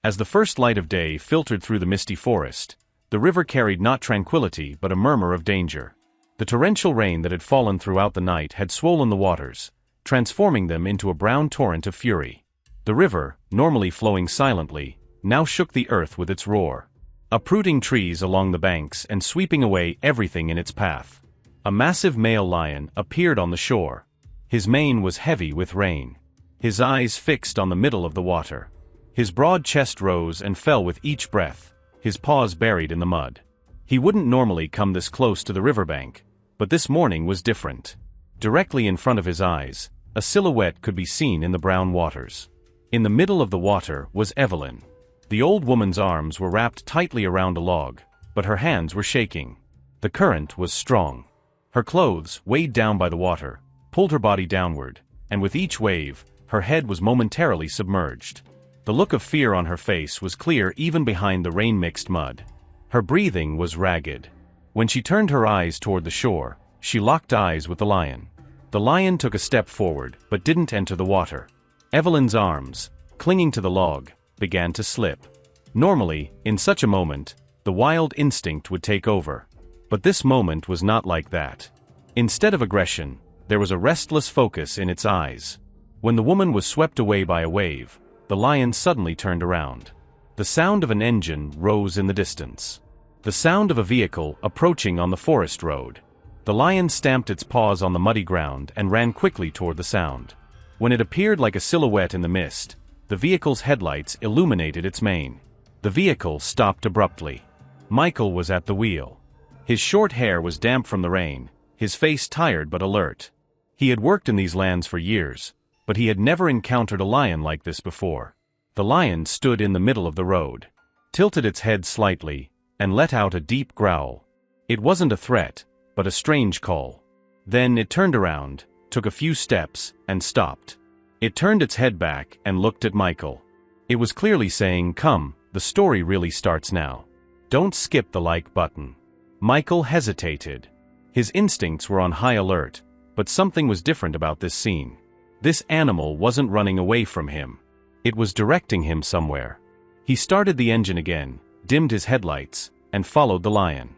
As the first light of day filtered through the misty forest, the river carried not tranquility but a murmur of danger. The torrential rain that had fallen throughout the night had swollen the waters, transforming them into a brown torrent of fury. The river, normally flowing silently, now shook the earth with its roar, uprooting trees along the banks and sweeping away everything in its path. A massive male lion appeared on the shore. His mane was heavy with rain, his eyes fixed on the middle of the water. His broad chest rose and fell with each breath, his paws buried in the mud. He wouldn't normally come this close to the riverbank, but this morning was different. Directly in front of his eyes, a silhouette could be seen in the brown waters. In the middle of the water was Evelyn. The old woman's arms were wrapped tightly around a log, but her hands were shaking. The current was strong. Her clothes, weighed down by the water, pulled her body downward, and with each wave, her head was momentarily submerged. The look of fear on her face was clear even behind the rain-mixed mud. Her breathing was ragged. When she turned her eyes toward the shore, she locked eyes with the lion. The lion took a step forward, but didn't enter the water. Evelyn's arms, clinging to the log, began to slip. Normally, in such a moment, the wild instinct would take over. But this moment was not like that. Instead of aggression, there was a restless focus in its eyes. When the woman was swept away by a wave, the lion suddenly turned around. The sound of an engine rose in the distance. The sound of a vehicle approaching on the forest road. The lion stamped its paws on the muddy ground and ran quickly toward the sound. When it appeared like a silhouette in the mist, the vehicle's headlights illuminated its mane. The vehicle stopped abruptly. Michael was at the wheel. His short hair was damp from the rain, his face tired but alert. He had worked in these lands for years, but he had never encountered a lion like this before. The lion stood in the middle of the road, tilted its head slightly, and let out a deep growl. It wasn't a threat, but a strange call. Then it turned around, took a few steps, and stopped. It turned its head back and looked at Michael. It was clearly saying, "Come, the story really starts now. Don't skip the like button." Michael hesitated. His instincts were on high alert, but something was different about this scene. This animal wasn't running away from him. It was directing him somewhere. He started the engine again, dimmed his headlights, and followed the lion.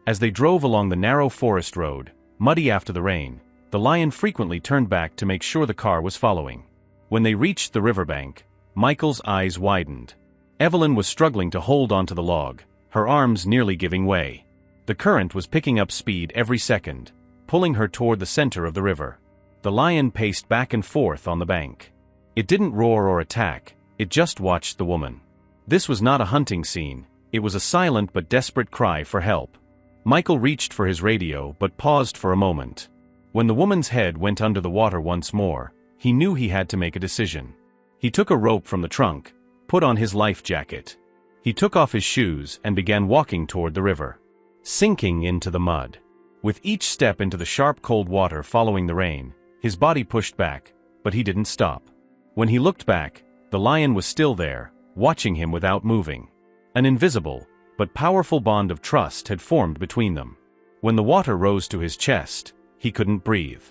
As they drove along the narrow forest road, muddy after the rain, the lion frequently turned back to make sure the car was following. When they reached the riverbank, Michael's eyes widened. Evelyn was struggling to hold onto the log, her arms nearly giving way. The current was picking up speed every second, pulling her toward the center of the river. The lion paced back and forth on the bank. It didn't roar or attack, it just watched the woman. This was not a hunting scene, it was a silent but desperate cry for help. Michael reached for his radio but paused for a moment. When the woman's head went under the water once more, he knew he had to make a decision. He took a rope from the trunk, put on his life jacket. He took off his shoes and began walking toward the river, sinking into the mud. With each step into the sharp cold water following the rain, his body pushed back, but he didn't stop. When he looked back, the lion was still there, watching him without moving. An invisible, but powerful bond of trust had formed between them. When the water rose to his chest, he couldn't breathe.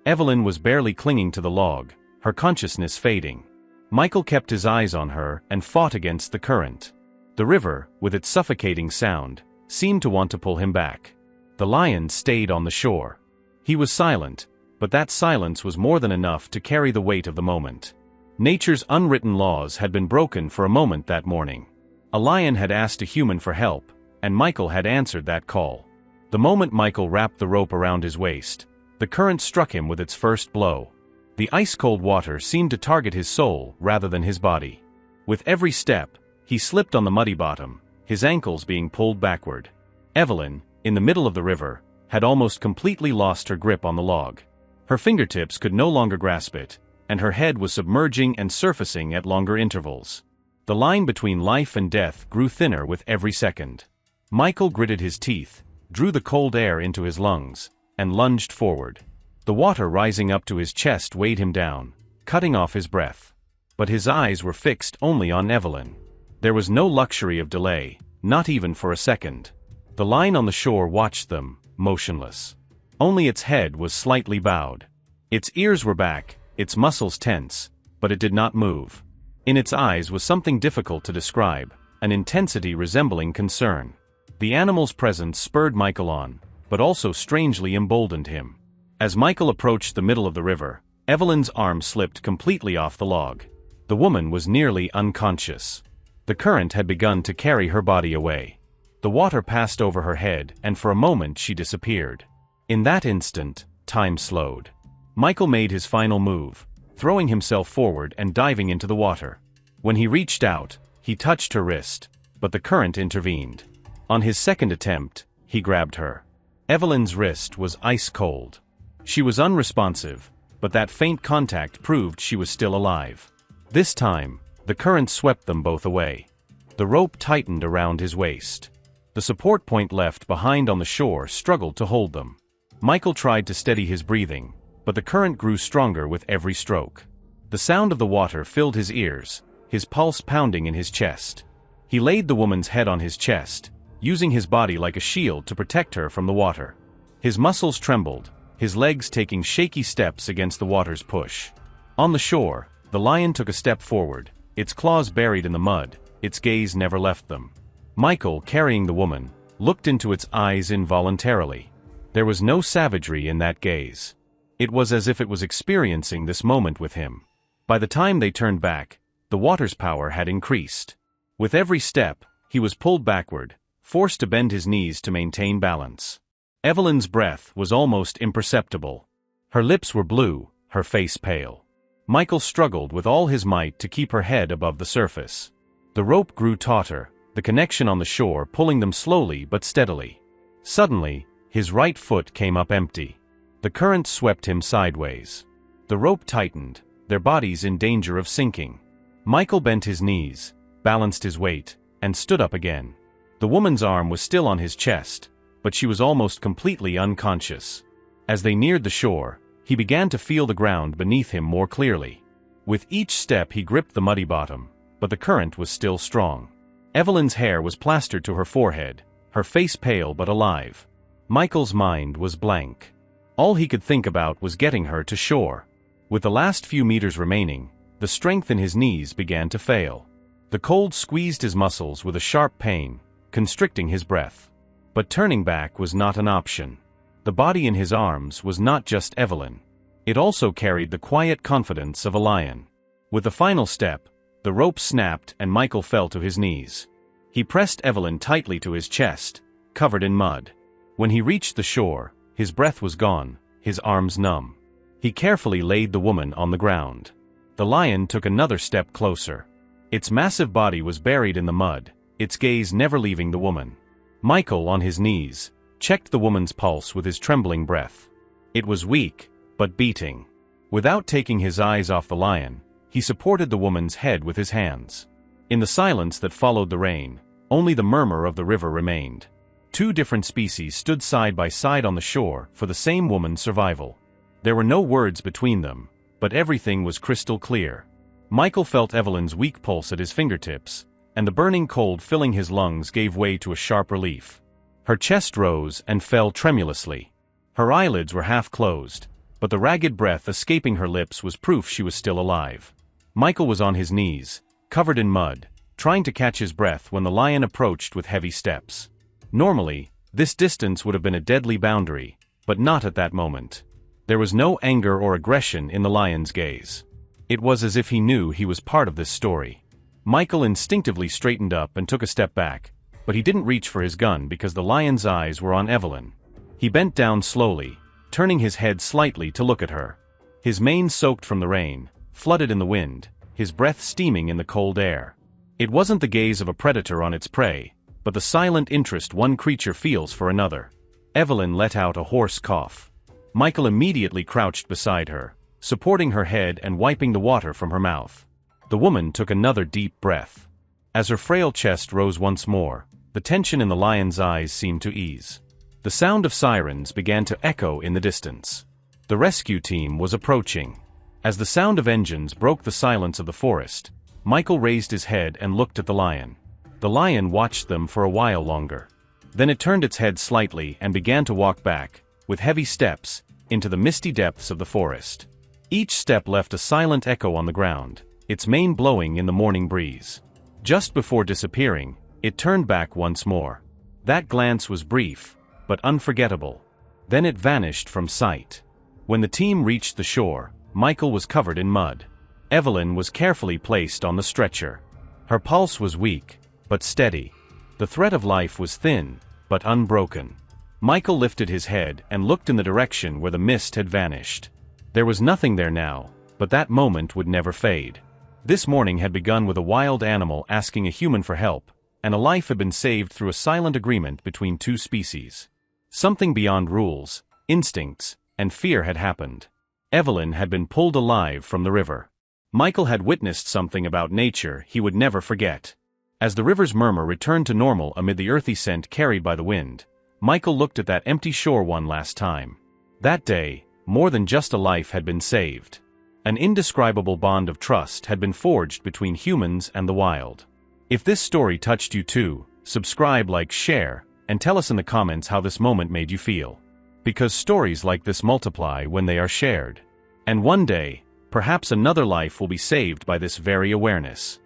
Evelyn was barely clinging to the log, her consciousness fading. Michael kept his eyes on her and fought against the current. The river, with its suffocating sound, seemed to want to pull him back. The lion stayed on the shore. He was silent, but that silence was more than enough to carry the weight of the moment. Nature's unwritten laws had been broken for a moment that morning. A lion had asked a human for help, and Michael had answered that call. The moment Michael wrapped the rope around his waist, the current struck him with its first blow. The ice-cold water seemed to target his soul rather than his body. With every step, he slipped on the muddy bottom, his ankles being pulled backward. Evelyn, in the middle of the river, had almost completely lost her grip on the log. Her fingertips could no longer grasp it, and her head was submerging and surfacing at longer intervals. The line between life and death grew thinner with every second. Michael gritted his teeth, drew the cold air into his lungs, and lunged forward. The water rising up to his chest weighed him down, cutting off his breath. But his eyes were fixed only on Evelyn. There was no luxury of delay, not even for a second. The lion on the shore watched them, motionless. Only its head was slightly bowed. Its ears were back, its muscles tense, but it did not move. In its eyes was something difficult to describe, an intensity resembling concern. The animal's presence spurred Michael on, but also strangely emboldened him. As Michael approached the middle of the river, Evelyn's arm slipped completely off the log. The woman was nearly unconscious. The current had begun to carry her body away. The water passed over her head, and for a moment she disappeared. In that instant, time slowed. Michael made his final move, throwing himself forward and diving into the water. When he reached out, he touched her wrist, but the current intervened. On his second attempt, he grabbed her. Evelyn's wrist was ice cold. She was unresponsive, but that faint contact proved she was still alive. This time, the current swept them both away. The rope tightened around his waist. The support point left behind on the shore struggled to hold them. Michael tried to steady his breathing, but the current grew stronger with every stroke. The sound of the water filled his ears, his pulse pounding in his chest. He laid the woman's head on his chest, using his body like a shield to protect her from the water. His muscles trembled, his legs taking shaky steps against the water's push. On the shore, the lion took a step forward, its claws buried in the mud, its gaze never left them. Michael, carrying the woman, looked into its eyes involuntarily. There was no savagery in that gaze. It was as if it was experiencing this moment with him. By the time they turned back, the water's power had increased. With every step, he was pulled backward, forced to bend his knees to maintain balance. Evelyn's breath was almost imperceptible. Her lips were blue, her face pale. Michael struggled with all his might to keep her head above the surface. The rope grew tauter, the connection on the shore pulling them slowly but steadily. Suddenly, his right foot came up empty. The current swept him sideways. The rope tightened, their bodies in danger of sinking. Michael bent his knees, balanced his weight, and stood up again. The woman's arm was still on his chest, but she was almost completely unconscious. As they neared the shore, he began to feel the ground beneath him more clearly. With each step he gripped the muddy bottom, but the current was still strong. Evelyn's hair was plastered to her forehead, her face pale but alive. Michael's mind was blank. All he could think about was getting her to shore. With the last few meters remaining, the strength in his knees began to fail. The cold squeezed his muscles with a sharp pain, constricting his breath. But turning back was not an option. The body in his arms was not just Evelyn. It also carried the quiet confidence of a lion. With the final step, the rope snapped and Michael fell to his knees. He pressed Evelyn tightly to his chest, covered in mud. When he reached the shore, his breath was gone, his arms numb. He carefully laid the woman on the ground. The lion took another step closer. Its massive body was buried in the mud, its gaze never leaving the woman. Michael, on his knees, checked the woman's pulse with his trembling breath. It was weak, but beating. Without taking his eyes off the lion, he supported the woman's head with his hands. In the silence that followed the rain, only the murmur of the river remained. Two different species stood side by side on the shore for the same woman's survival. There were no words between them, but everything was crystal clear. Michael felt Evelyn's weak pulse at his fingertips, and the burning cold filling his lungs gave way to a sharp relief. Her chest rose and fell tremulously. Her eyelids were half closed, but the ragged breath escaping her lips was proof she was still alive. Michael was on his knees, covered in mud, trying to catch his breath when the lion approached with heavy steps. Normally, this distance would have been a deadly boundary, but not at that moment. There was no anger or aggression in the lion's gaze. It was as if he knew he was part of this story. Michael instinctively straightened up and took a step back, but he didn't reach for his gun because the lion's eyes were on Evelyn. He bent down slowly, turning his head slightly to look at her. His mane soaked from the rain, flooded in the wind, his breath steaming in the cold air. It wasn't the gaze of a predator on its prey, but the silent interest one creature feels for another. Evelyn let out a hoarse cough. Michael immediately crouched beside her, supporting her head and wiping the water from her mouth. The woman took another deep breath. As her frail chest rose once more, the tension in the lion's eyes seemed to ease. The sound of sirens began to echo in the distance. The rescue team was approaching. As the sound of engines broke the silence of the forest, Michael raised his head and looked at the lion. The lion watched them for a while longer. Then it turned its head slightly and began to walk back, with heavy steps, into the misty depths of the forest. Each step left a silent echo on the ground, its mane blowing in the morning breeze. Just before disappearing, it turned back once more. That glance was brief, but unforgettable. Then it vanished from sight. When the team reached the shore, Michael was covered in mud. Evelyn was carefully placed on the stretcher. Her pulse was weak, but steady. The thread of life was thin, but unbroken. Michael lifted his head and looked in the direction where the mist had vanished. There was nothing there now, but that moment would never fade. This morning had begun with a wild animal asking a human for help, and a life had been saved through a silent agreement between two species. Something beyond rules, instincts, and fear had happened. Evelyn had been pulled alive from the river. Michael had witnessed something about nature he would never forget. As the river's murmur returned to normal amid the earthy scent carried by the wind, Michael looked at that empty shore one last time. That day, more than just a life had been saved. An indescribable bond of trust had been forged between humans and the wild. If this story touched you too, subscribe, like, share, and tell us in the comments how this moment made you feel. Because stories like this multiply when they are shared. And one day, perhaps another life will be saved by this very awareness.